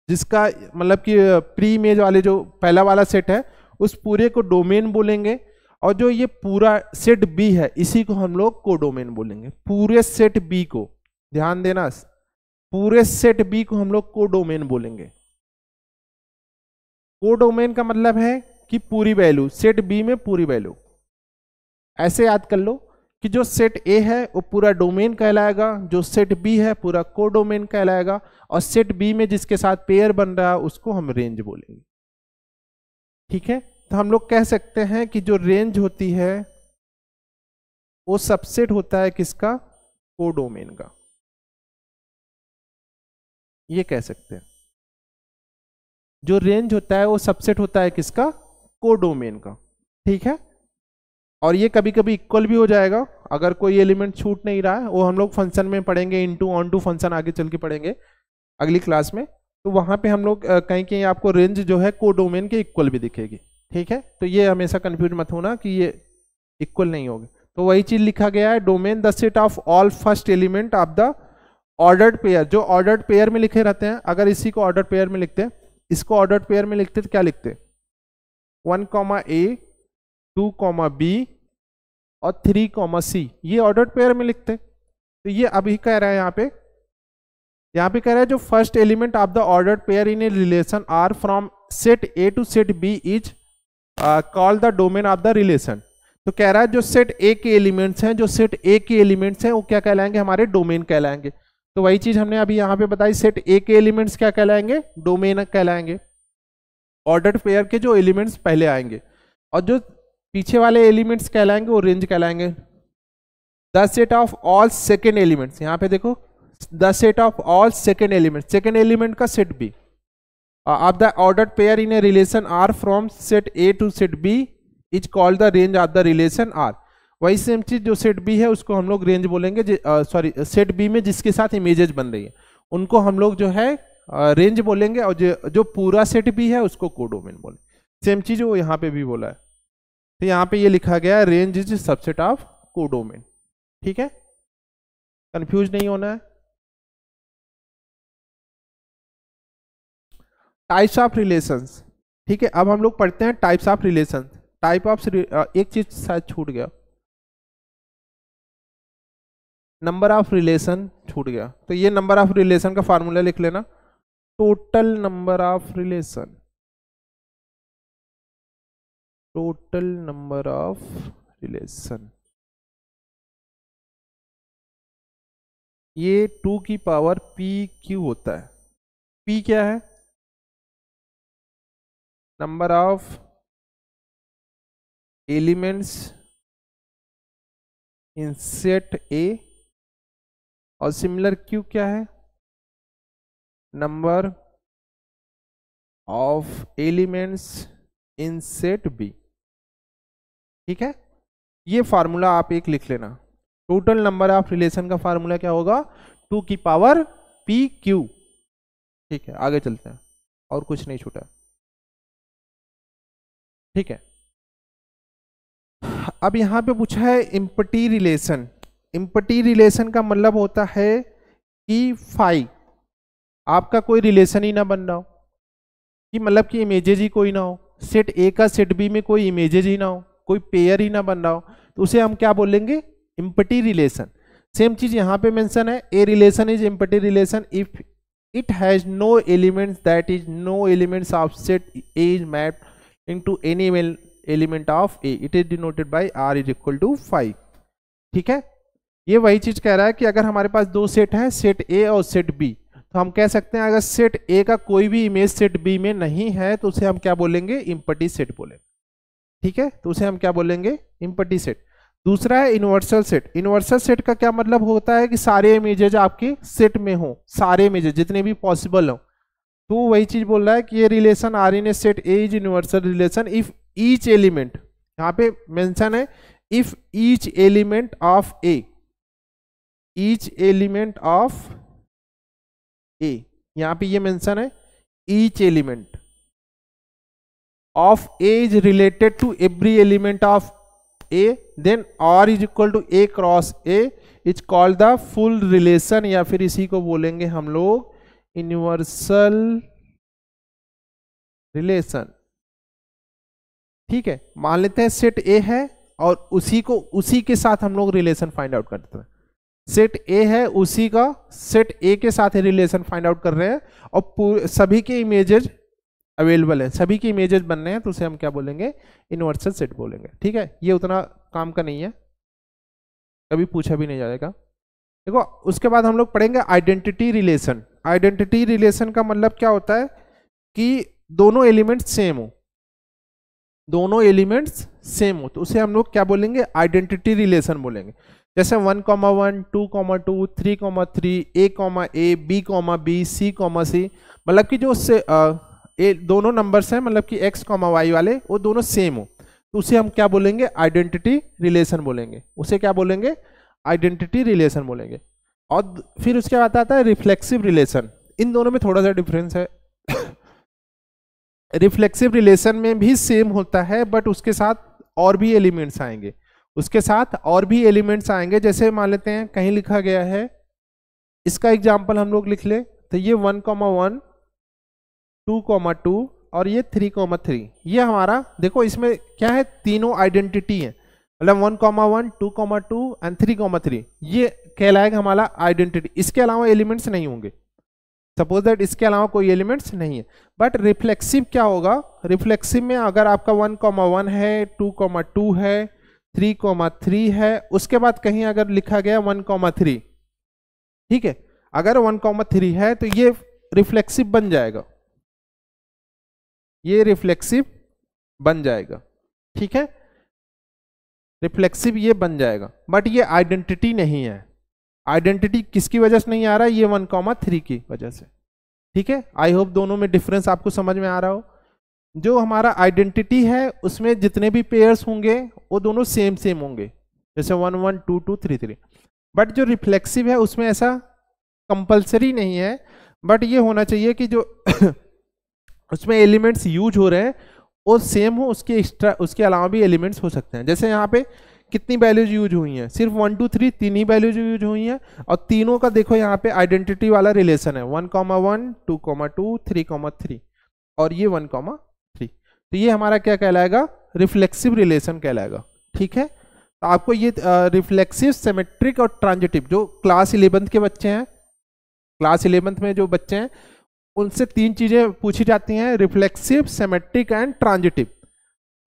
जिसका मतलब कि प्री इमेज वाले जो पहला वाला सेट है उस पूरे को डोमेन बोलेंगे, और जो ये पूरा सेट बी है इसी को हम लोग कोडोमेन बोलेंगे। पूरे सेट बी को, ध्यान देना, पूरे सेट बी को हम लोग कोडोमेन बोलेंगे। कोडोमेन का मतलब है कि पूरी वैल्यू, सेट बी में पूरी वैल्यू। ऐसे याद कर लो कि जो सेट ए है वो पूरा डोमेन कहलाएगा, जो सेट बी है पूरा कोडोमेन कहलाएगा, और सेट बी में जिसके साथ पेयर बन रहा है उसको हम रेंज बोलेंगे। ठीक है, तो हम लोग कह सकते हैं कि जो रेंज होती है वो सबसेट होता है किसका? कोडोमेन का। ये कह सकते हैं जो रेंज होता है वो सबसेट होता है किसका? कोडोमेन का। ठीक है, और ये कभी कभी इक्वल भी हो जाएगा अगर कोई एलिमेंट छूट नहीं रहा है, वो हम लोग फंक्शन में पढ़ेंगे, इनटू ऑन टू फंक्शन आगे चल के पढ़ेंगे अगली क्लास में, तो वहां पे हम लोग कहीं कहीं आपको रेंज जो है कोडोमेन के इक्वल भी दिखेगी। ठीक है, तो ये हमेशा कंफ्यूज मत होना कि ये इक्वल नहीं होगी। तो वही चीज लिखा गया है, domain the set of all first element of the ordered pair. जो ऑर्डर्ड पेयर में लिखे रहते हैं, अगर इसी को ऑर्डर्ड पेयर में लिखते हैं, इसको ऑर्डर्ड पेयर में लिखते तो क्या लिखते? 1 A 2 B और 3 C, ये ऑर्डर्ड पेयर में लिखते। तो ये अभी कह रहा है यहाँ पे कह रहा है जो first element of the ordered pair in a relation R from set A to set B is called the domain of the relation. तो कह रहा है जो सेट ए के एलिमेंट्स हैं, जो सेट ए के एलिमेंट्स हैं वो क्या कहलाएंगे, हमारे डोमेन कहलाएंगे। तो वही चीज हमने अभी यहाँ पे बताई, सेट ए के एलिमेंट्स क्या कहलाएंगे, डोमेन कहलाएंगे। ऑर्डर्ड पेयर के जो एलिमेंट्स पहले आएंगे और जो पीछे वाले एलिमेंट्स कहलाएंगे वो रेंज कहलाएंगे। The set of all second elements, यहाँ पे देखो the set of all second element, second element का set B of the ordered pair in a relation R from set A to set B is called the range of the relation R. वही same चीज जो set B है उसको हम लोग range बोलेंगे, sorry set B में जिसके साथ इमेजेस बन रही है उनको हम लोग जो है रेंज बोलेंगे, और जो पूरा सेट बी है उसको कोडोमेन बोलेंगे। सेम चीज वो यहाँ पे भी बोला है, तो यहाँ पे ये लिखा गया है range is subset of codomain. ठीक है, कंफ्यूज नहीं होना है। टाइप्स ऑफ रिलेशंस, ठीक है, अब हम लोग पढ़ते हैं types of relation. Type of, एक चीज शायद छूट गया, नंबर ऑफ रिलेशन छूट गया, तो ये नंबर ऑफ रिलेशन का फार्मूला लिख लेना, total number of relation, total number of relation, ये 2 की पावर पी क्यू होता है। पी क्या है, number of elements in set A, और सिमिलर क्यू क्या है, number of elements in set B. ठीक है, ये फार्मूला आप एक लिख लेना। टोटल नंबर ऑफ रिलेशन का फार्मूला क्या होगा, 2 की पावर पी क्यू। ठीक है, आगे चलते हैं, और कुछ नहीं छूटा। ठीक है, अब यहां पे पूछा है इम्पटी रिलेशन। इम्पटी रिलेशन का मतलब होता है कि फाई आपका कोई रिलेशन ही ना बन रहा हो, कि मतलब कि इमेजेज ही कोई ना हो, सेट ए का सेट बी में कोई इमेजेज ही ना हो, कोई पेयर ही ना बन रहा हो, तो उसे हम क्या बोलेंगे, इम्पटी रिलेशन। सेम चीज यहां पे मेंशन है, a relation is empty relation if it has no elements, that is no elements of set A is mapped into any element of A, it is denoted by R is equal to 5। ठीक है, ये वही चीज कह रहा है कि अगर हमारे पास दो सेट हैं, सेट ए और सेट बी, तो हम कह सकते हैं अगर सेट ए का कोई भी इमेज सेट बी में नहीं है तो उसे हम क्या बोलेंगे, इम्पटी सेट बोलेंगे। ठीक है, तो उसे हम क्या बोलेंगे, इम्पटी सेट। दूसरा है यूनिवर्सल सेट। यूनिवर्सल सेट का क्या मतलब होता है कि सारे इमेजेज आपके सेट में हो, सारे इमेजेज जितने भी पॉसिबल हो। तो वही चीज बोल रहा है कि ये relation R in a set A is universal relation if each element, यहाँ पे मेंशन है if each element of A, each element of A, यहाँ पे ये मेंशन है each element of A is related to every element of A, then R is equal to A cross A is called the full relation, या फिर इसी को बोलेंगे हम लोग यूनिवर्सल रिलेशन। ठीक है, मान लेते हैं सेट ए है और उसी के साथ हम लोग रिलेशन फाइंड आउट करते हैं। सेट ए है, उसी का सेट ए के साथ रिलेशन फाइंड आउट कर रहे हैं, और सभी के इमेजेस अवेलेबल है, सभी के इमेजेस बन रहे हैं, तो उसे हम क्या बोलेंगे, यूनिवर्सल सेट बोलेंगे। ठीक है, ये उतना काम का नहीं है, कभी पूछा भी नहीं जाएगा। देखो उसके बाद हम लोग पढ़ेंगे आइडेंटिटी रिलेशन। आइडेंटिटी रिलेशन का मतलब क्या होता है कि दोनों एलिमेंट्स सेम हो, दोनों एलिमेंट्स सेम हो, तो उसे हम लोग क्या बोलेंगे, आइडेंटिटी रिलेशन बोलेंगे। जैसे 1, 1, 2, 2, 3, 3, A, B, B, C, C, मतलब कि जो दोनों नंबर्स हैं, मतलब कि x, y वाले, वो दोनों सेम हो, तो उसे हम क्या बोलेंगे, आइडेंटिटी रिलेशन बोलेंगे। उसे क्या बोलेंगे, आइडेंटिटी रिलेशन बोलेंगे। और फिर उसके बाद आता है रिफ्लेक्सिव रिलेशन। इन दोनों में थोड़ा सा डिफरेंस है। रिफ्लेक्सिव रिलेशन में भी सेम होता है, बट उसके साथ और भी एलिमेंट्स आएंगे, उसके साथ और भी एलिमेंट्स आएंगे। जैसे मान लेते हैं कहीं लिखा गया है, इसका एग्जांपल हम लोग लिख ले, तो ये 1, 1, 2, 2 और ये 3, 3, ये हमारा देखो इसमें क्या है, तीनों आइडेंटिटी है, मतलब 1, 1, 2, 2 एंड 3, 3, ये कहलाएगा हमारा आइडेंटिटी। इसके अलावा एलिमेंट्स नहीं होंगे, सपोज दैट इसके अलावा कोई एलिमेंट्स नहीं है। बट रिफ्लेक्सिव क्या होगा, रिफ्लेक्सिव में अगर आपका 1, 1 है, 2, 2 है, 3,3 है, उसके बाद कहीं अगर लिखा गया 1,3, ठीक है, अगर 1,3 है तो ये रिफ्लेक्सिव बन जाएगा, ये रिफ्लेक्सिव बन जाएगा, ठीक है, रिफ्लेक्सिव ये बन जाएगा, बट ये आइडेंटिटी नहीं है। आइडेंटिटी किसकी वजह से नहीं आ रहा है? ये 1,3 की वजह से, ठीक है। आई होप दोनों में डिफरेंस आपको समझ में आ रहा हो। जो हमारा आइडेंटिटी है उसमें जितने भी पेयर्स होंगे वो दोनों सेम सेम होंगे, जैसे 1 1 2 2 3 3, बट जो रिफ्लेक्सिव है उसमें ऐसा कंपलसरी नहीं है, बट ये होना चाहिए कि जो उसमें एलिमेंट्स यूज हो रहे हैं वो सेम हो, उसके एक्स्ट्रा उसके अलावा भी एलिमेंट्स हो सकते हैं। जैसे यहाँ पे कितनी वैल्यूज यूज हुई हैं? सिर्फ 1 2 3 तीन ही वैल्यूज यूज हुई हैं, और तीनों का देखो यहाँ पे आइडेंटिटी वाला रिलेशन है, 1,1 2,2 3,3 और ये 1,3, तो ये हमारा क्या कहलाएगा? रिफ्लेक्सिव रिलेशन कहलाएगा, ठीक है। तो आपको ये रिफ्लेक्सिव, सिमेट्रिक और ट्रांजिटिव, जो क्लास 11th के बच्चे हैं, क्लास 11th में जो बच्चे हैं उनसे तीन चीजें पूछी जाती हैं, रिफ्लेक्सिव, सिमेट्रिक एंड ट्रांजिटिव,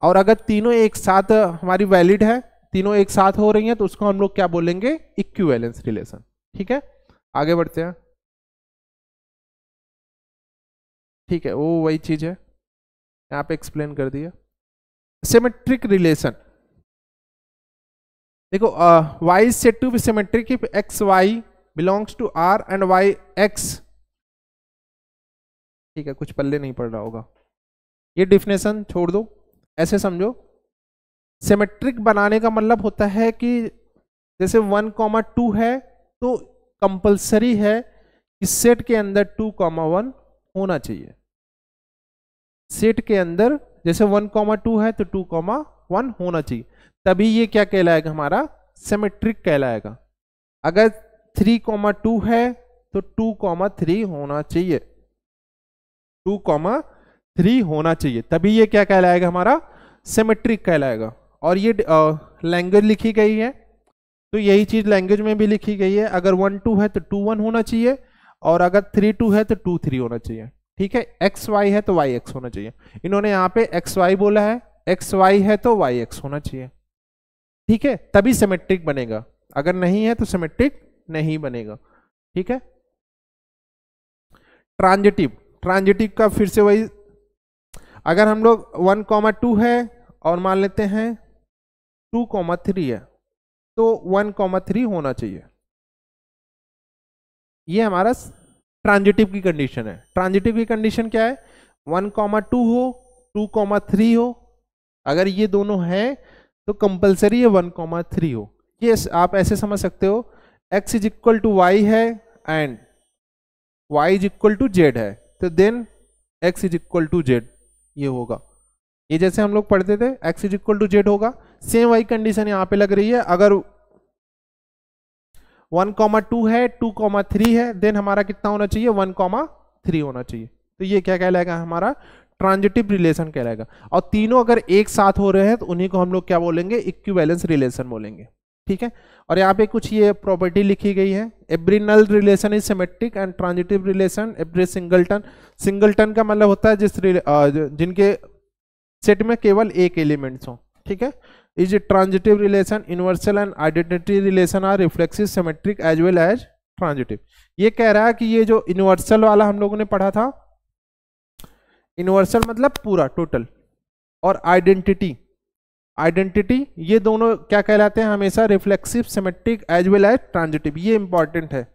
और अगर तीनों एक साथ हमारी वैलिड है, तीनों एक साथ हो रही हैं, तो उसको हम लोग क्या बोलेंगे? इक्विवेलेंस रिलेशन, ठीक है। आगे बढ़ते हैं, ठीक है, वो वही चीज है यहाँ पे एक्सप्लेन कर दिया। सिमेट्रिक रिलेशन देखो, y is said to be symmetric if x y belongs to R and y x, ठीक है, कुछ पल्ले नहीं पड़ रहा होगा, ये डिफिनेशन छोड़ दो, ऐसे समझो। सिमेट्रिक बनाने का मतलब होता है कि जैसे 1,2 है तो कंपलसरी है कि सेट के अंदर 2,1 होना चाहिए, सेट के अंदर जैसे 1,2 है तो 2,1 होना चाहिए, तभी ये क्या कहलाएगा? हमारा सिमेट्रिक कहलाएगा। अगर 3,2 है तो 2,3 होना चाहिए, 2,3 होना चाहिए, तभी ये क्या कहलाएगा? हमारा सिमेट्रिक कहलाएगा। और ये लैंग्वेज लिखी गई है तो यही चीज लैंग्वेज में भी लिखी गई है, अगर 1 2 है तो 2 1 होना चाहिए, और अगर 3 2 है तो 2 3 होना चाहिए, ठीक है। एक्स वाई है तो वाई एक्स होना चाहिए, इन्होंने यहाँ पे एक्स वाई बोला है, एक्स वाई है तो वाई एक्स होना चाहिए, ठीक है, तभी सिमेट्रिक बनेगा, अगर नहीं है तो सिमेट्रिक नहीं बनेगा, ठीक है। ट्रांजिटिव, ट्रांजिटिव का फिर से वही, अगर हम लोग 1,2 है और मान लेते हैं 2,3 है तो 1,3 होना चाहिए, ये हमारा ट्रांजिटिव की कंडीशन है। ट्रांजिटिव की कंडीशन क्या है? 1,2 हो, 2,3 हो, अगर ये दोनों हैं तो कंपलसरी है 1,3 हो। ये आप ऐसे समझ सकते हो, x is equal to y है and y is equal to z है, तो then x is equal to z ये होगा, ये जैसे हम लोग पढ़ते थे x is equal to z होगा, सेम वही कंडीशन यहाँ पे लग रही है। अगर 1,2 है, 2,3 है, देन हमारा कितना होना चाहिए? 1,3 होना चाहिए, तो ये क्या कहलाएगा? हमारा ट्रांजिटिव रिलेशन कहलाएगा। और तीनों अगर एक साथ हो रहे हैं तो उन्हीं को हम लोग क्या बोलेंगे? इक्विवेलेंस रिलेशन बोलेंगे, ठीक है। और यहाँ पे कुछ ये प्रॉपर्टी लिखी गई है, every null relation is symmetric and transitive relation every singleton, singleton का मतलब होता है जिनके सेट में केवल एक एलिमेंट्स हो, ठीक है। Is transitive relation, universal and identity relation are reflexive, symmetric as well as transitive. ये कह रहा है कि ये जो यूनिवर्सल वाला हम लोगों ने पढ़ा था, यूनिवर्सल मतलब पूरा टोटल, और आइडेंटिटी, आइडेंटिटी, ये दोनों क्या कहलाते हैं? हमेशा reflexive, symmetric as well as transitive. ये इंपॉर्टेंट है,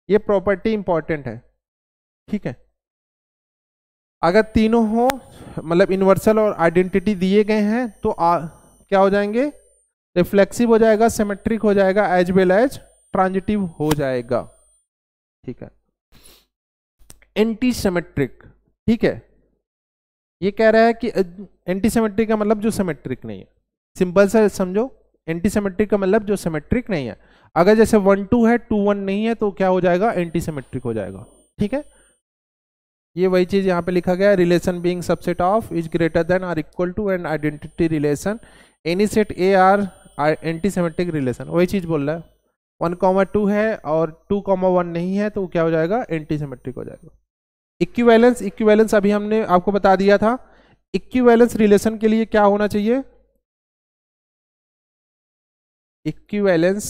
ये प्रॉपर्टी इंपॉर्टेंट है, ठीक है। अगर तीनों हो, मतलब यूनिवर्सल और आइडेंटिटी दिए गए हैं तो क्या हो जाएंगे? रिफ्लेक्सिव हो जाएगा, सिमेट्रिक हो जाएगा, एज वेल एज ट्रांजिटिव हो जाएगा, ठीक है। एंटी सिमेट्रिक, ठीक है, ये कह रहा है कि एंटी सिमेट्रिक का मतलब जो सिमेट्रिक नहीं है, सिंपल से समझो, एंटी सिमेट्रिक का मतलब जो सिमेट्रिक नहीं है। अगर जैसे 1 2 है, 2 1 नहीं है, तो क्या हो जाएगा? एंटी सिमेट्रिक हो जाएगा, ठीक है। ये वही चीज यहाँ पे लिखा गया है, relation being subset of is greater than or equal to an identity relation, any set A R antisymmetric relation, वही चीज बोल रहा है। 1,2 है और 2,1 नहीं है तो क्या हो जाएगा? एंटी सिमेट्रिक हो जाएगा। इक्विवेलेंस, इक्विवेलेंस अभी हमने आपको बता दिया था, इक्विवेलेंस रिलेशन के लिए क्या होना चाहिए? इक्विवेलेंस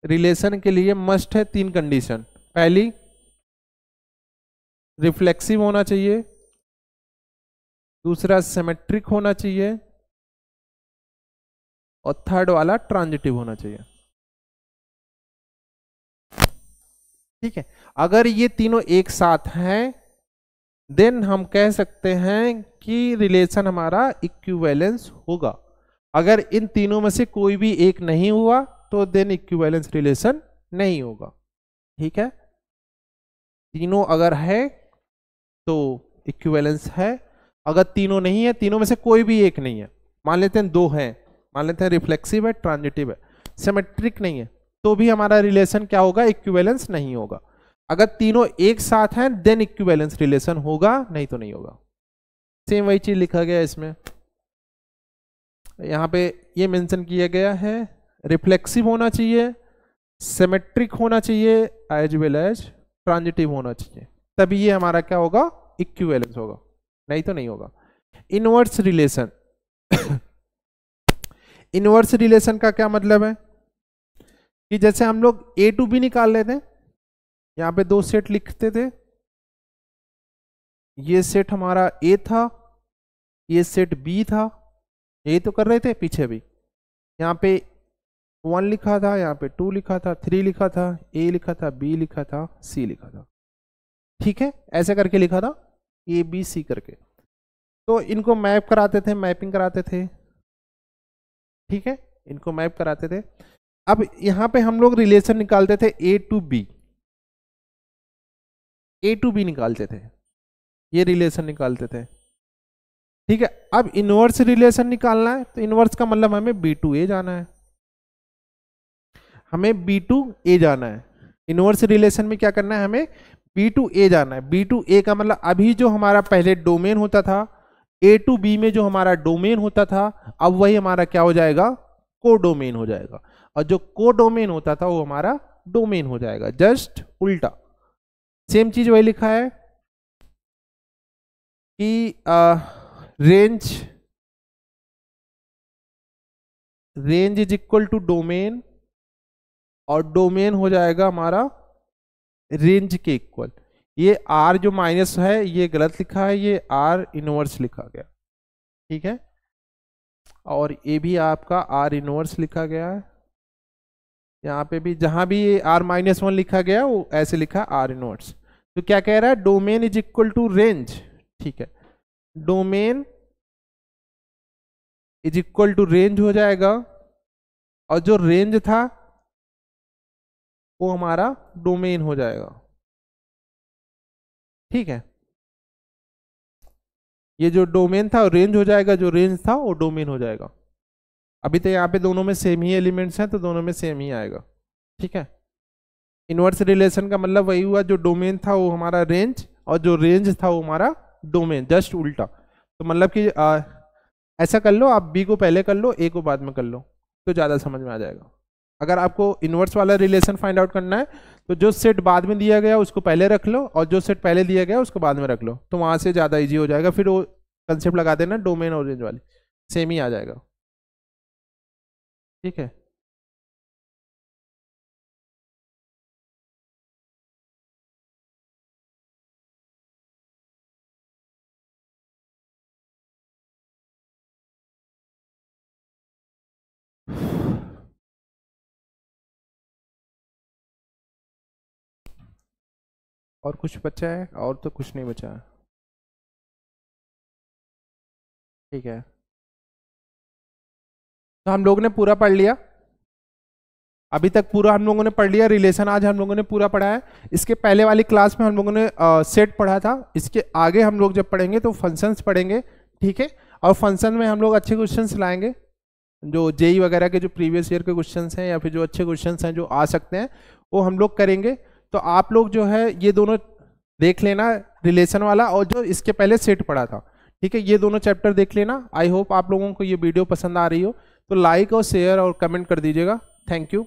रिलेशन के लिए मस्ट है 3 कंडीशन। पहली, रिफ्लेक्सिव होना चाहिए, दूसरा सिमेट्रिक होना चाहिए, और थर्ड वाला ट्रांजिटिव होना चाहिए। ठीक है, अगर ये तीनों एक साथ हैं देन हम कह सकते हैं कि रिलेशन हमारा इक्विवेलेंस होगा। अगर इन तीनों में से कोई भी एक नहीं हुआ तो देन इक्विवेलेंस रिलेशन नहीं होगा। ठीक है, तीनों अगर है तो इक्विवेलेंस है, अगर तीनों नहीं है, तीनों में से कोई भी एक नहीं है, मान लेते हैं 2 हैं, मान लेते हैं रिफ्लेक्सिव है, ट्रांजिटिव है, सिमेट्रिक नहीं है, तो भी हमारा रिलेशन क्या होगा, इक्विवेलेंस नहीं होगा। अगर तीनों एक साथ हैं देन इक्विवेलेंस रिलेशन होगा, नहीं तो नहीं होगा। सेम वही चीज लिखा गया इसमें, यहाँ पे ये मेंशन किया गया है, रिफ्लेक्सिव होना चाहिए, सिमेट्रिक होना चाहिए, एज वेल एज ट्रांजिटिव होना चाहिए, तभी ये हमारा क्या होगा, इक्विवेलेंस होगा, नहीं तो नहीं होगा। इनवर्स रिलेशन इनवर्स रिलेशन का क्या मतलब है कि जैसे हम लोग A to B निकाल लेते हैं, यहाँ पे 2 सेट लिखते थे, ये सेट हमारा A था, ये सेट B था, यही तो कर रहे थे पीछे भी, यहाँ पे 1 लिखा था, यहाँ पे 2 लिखा था, 3 लिखा था, A लिखा था, B लिखा था, C लिखा था। ठीक है, ऐसे करके लिखा था A B C करके, तो इनको मैप कराते थे, मैपिंग कराते थे। ठीक है, इनको मैप कराते थे। अब यहां पे हम लोग रिलेशन निकालते थे A to B, A to B निकालते थे, ये रिलेशन निकालते थे। ठीक है, अब इनवर्स रिलेशन निकालना है तो इनवर्स का मतलब हमें B to A जाना है, हमें B to A जाना है। इनवर्स रिलेशन में क्या करना है, हमें B to A जाना है। B to A का मतलब अभी जो हमारा पहले डोमेन होता था, A to B में जो हमारा डोमेन होता था, अब वही हमारा क्या हो जाएगा, को डोमेन हो जाएगा, और जो को डोमेन होता था वो हमारा डोमेन हो जाएगा, जस्ट उल्टा। सेम चीज वही लिखा है कि range is equal to domain, और डोमेन हो जाएगा हमारा रेंज के इक्वल। ये R जो माइनस है ये गलत लिखा है, ये R इनवर्स लिखा गया। ठीक है, और ये भी आपका R इनवर्स लिखा गया है, यहाँ पे भी जहां भी R-1 लिखा गया वो ऐसे लिखा R इनवर्स। तो क्या कह रहा है, domain is equal to range. ठीक है, domain is equal to range हो जाएगा, और जो रेंज था वो हमारा डोमेन हो जाएगा। ठीक है, ये जो डोमेन था रेंज हो जाएगा, जो रेंज था वो डोमेन हो जाएगा। अभी तो यहाँ पे दोनों में सेम ही एलिमेंट्स हैं तो दोनों में सेम ही आएगा। ठीक है, इनवर्स रिलेशन का मतलब वही हुआ, जो डोमेन था वो हमारा रेंज, और जो रेंज था वो हमारा डोमेन, जस्ट उल्टा। तो मतलब कि ऐसा कर लो, आप B को पहले कर लो, A को बाद में कर लो, तो ज़्यादा समझ में आ जाएगा। अगर आपको इनवर्स वाला रिलेशन फाइंड आउट करना है तो जो सेट बाद में दिया गया उसको पहले रख लो, और जो सेट पहले दिया गया उसको बाद में रख लो, तो वहां से ज़्यादा इजी हो जाएगा। फिर वो कंसेप्ट लगा देना डोमेन और रेंज वाली, सेम ही आ जाएगा। ठीक है, और कुछ बचा है? और तो कुछ नहीं बचा है। ठीक है, तो हम लोगों ने पूरा पढ़ लिया, अभी तक पूरा हम लोगों ने पढ़ लिया रिलेशन, आज हम लोगों ने पूरा पढ़ा है। इसके पहले वाली क्लास में हम लोगों ने सेट पढ़ा था, इसके आगे हम लोग जब पढ़ेंगे तो फंक्शंस पढ़ेंगे। ठीक है, और फंक्शन में हम लोग अच्छे क्वेश्चंस लाएंगे, जो जेई वगैरह के जो प्रीवियस ईयर के क्वेश्चंस हैं या फिर जो अच्छे क्वेश्चंस हैं जो आ सकते हैं वो हम लोग करेंगे। तो आप लोग जो है ये दोनों देख लेना, रिलेशन वाला और जो इसके पहले सेट पढ़ा था। ठीक है, ये दोनों चैप्टर देख लेना। आई होप आप लोगों को ये वीडियो पसंद आ रही हो, तो लाइक और शेयर और कमेंट कर दीजिएगा। Thank you.